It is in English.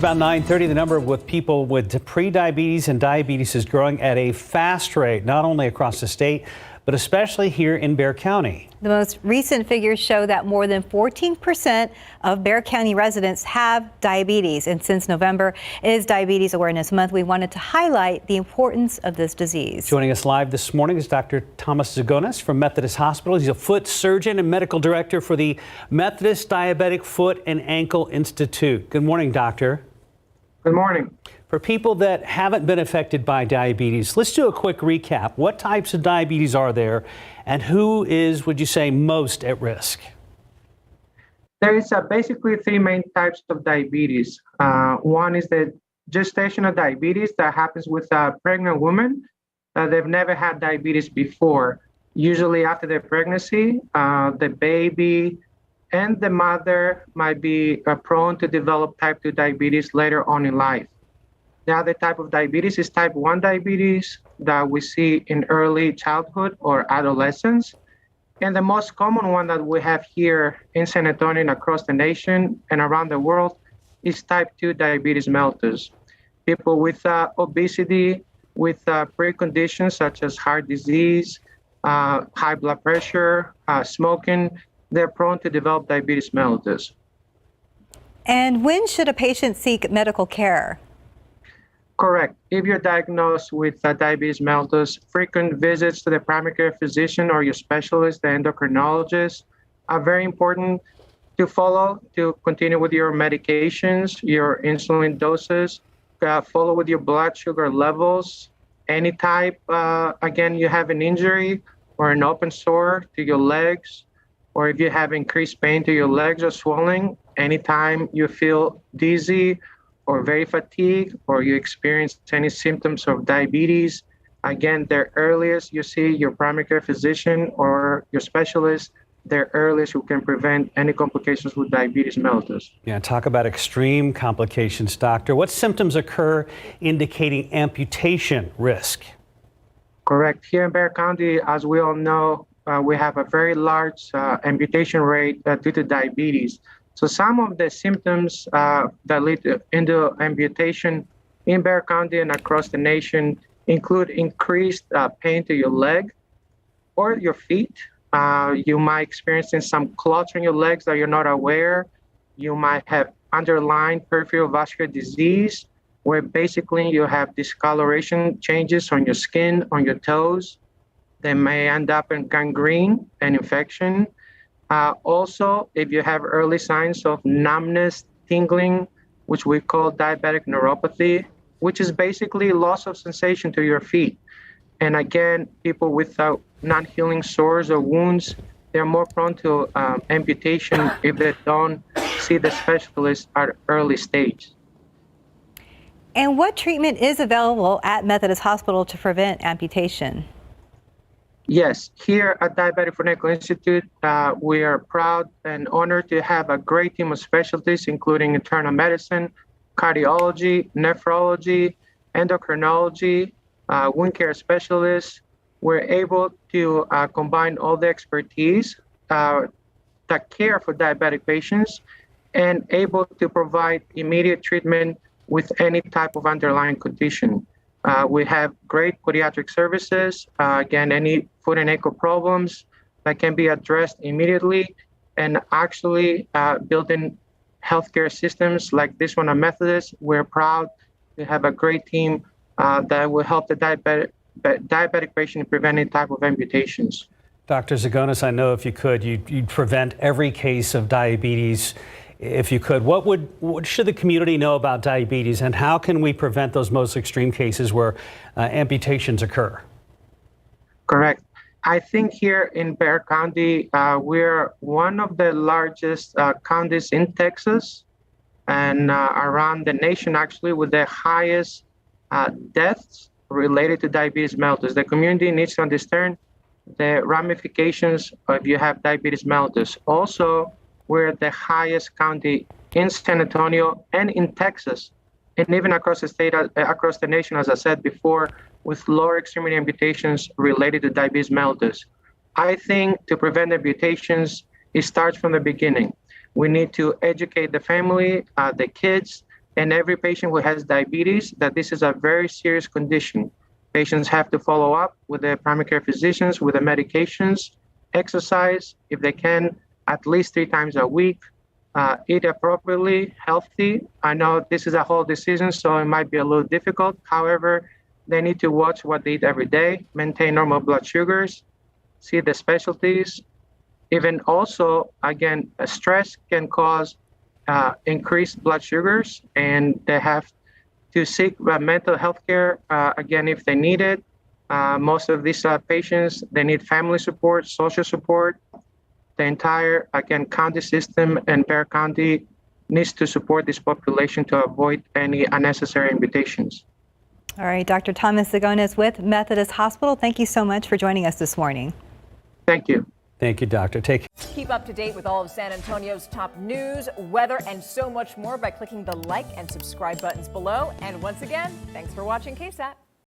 About 9:30, the number with people with pre-diabetes and diabetes is growing at a fast rate, not only across the state, but especially here in Bexar County. The most recent figures show that more than 14% of Bexar County residents have diabetes. And since November is Diabetes Awareness Month, we wanted to highlight the importance of this disease. Joining us live this morning is Dr. Thomas Zgonis from Methodist Hospital. He's a foot surgeon and medical director for the Methodist Diabetic Foot and Ankle Institute. Good morning, doctor. Good morning. For people that haven't been affected by diabetes, let's do a quick recap. What types of diabetes are there, and who is, would you say, most at risk? There is basically three main types of diabetes. One is the gestational diabetes that happens with a pregnant woman. They've never had diabetes before. Usually after their pregnancy, the baby and the mother might be prone to develop type 2 diabetes later on in life. The other type of diabetes is type 1 diabetes that we see in early childhood or adolescence. And the most common one that we have here in San Antonio and across the nation and around the world is type 2 diabetes mellitus. People with obesity, with preconditions such as heart disease, high blood pressure, smoking, they're prone to develop diabetes mellitus. And when should a patient seek medical care? Correct. If you're diagnosed with diabetes mellitus, frequent visits to the primary care physician or your specialist, the endocrinologist, are very important to follow, to continue with your medications, your insulin doses, follow with your blood sugar levels, any type, again, you have an injury or an open sore to your legs, or if you have increased pain to your legs or swelling, anytime you feel dizzy or very fatigued, or you experience any symptoms of diabetes, again, the earliest you see your primary care physician or your specialist, the earliest who can prevent any complications with diabetes mellitus. Yeah, talk about extreme complications, doctor. What symptoms occur indicating amputation risk? Correct. Here in Bexar County, as we all know, we have a very large amputation rate due to diabetes. So some of the symptoms that lead into amputation in Bexar County and across the nation include increased pain to your leg or your feet. You might experience some clots on your legs that you're not aware. You might have underlying peripheral vascular disease, where basically you have discoloration changes on your skin, on your toes. They may end up in gangrene and infection. Also, if you have early signs of numbness, tingling, which we call diabetic neuropathy, which is basically loss of sensation to your feet. And again, people without non-healing sores or wounds, they're more prone to amputation if they don't see the specialist at early stage. And what treatment is available at Methodist Hospital to prevent amputation? Yes, here at Diabetic Foot and Ankle Institute, we are proud and honored to have a great team of specialties, including internal medicine, cardiology, nephrology, endocrinology, wound care specialists. We're able to combine all the expertise that care for diabetic patients and able to provide immediate treatment with any type of underlying condition. We have great pediatric services, again, any foot and ankle problems that can be addressed immediately, and actually building healthcare systems like this one at Methodist. We're proud to have a great team that will help the diabetic patient prevent any type of amputations. Dr. Zgonis, I know if you could, you'd prevent every case of diabetes. If you could, what should the community know about diabetes, and how can we prevent those most extreme cases where amputations occur? Correct. I think here in Bexar County, we're one of the largest counties in Texas and around the nation, actually, with the highest deaths related to diabetes mellitus. The community needs to understand the ramifications if you have diabetes mellitus. Also, we're the highest county in San Antonio and in Texas, and even across the state, across the nation, as I said before, with lower extremity amputations related to diabetes mellitus. I think to prevent amputations, it starts from the beginning. We need to educate the family, the kids, and every patient who has diabetes that this is a very serious condition. Patients have to follow up with their primary care physicians with the medications, exercise if they can at least 3 times a week, eat appropriately, healthy. I know this is a whole decision, so it might be a little difficult. However, they need to watch what they eat every day, maintain normal blood sugars, see the specialties. Even also, again, stress can cause increased blood sugars, and they have to seek mental health care, again, if they need it. Most of these patients, they need family support, social support. The entire, again, county system and Bexar County needs to support this population to avoid any unnecessary invitations. All right, Dr. Thomas Zgonis with Methodist Hospital, thank you so much for joining us this morning. Thank you. Thank you, Doctor. Take care. Keep up to date with all of San Antonio's top news, weather, and so much more by clicking the like and subscribe buttons below. And once again, thanks for watching KSAT.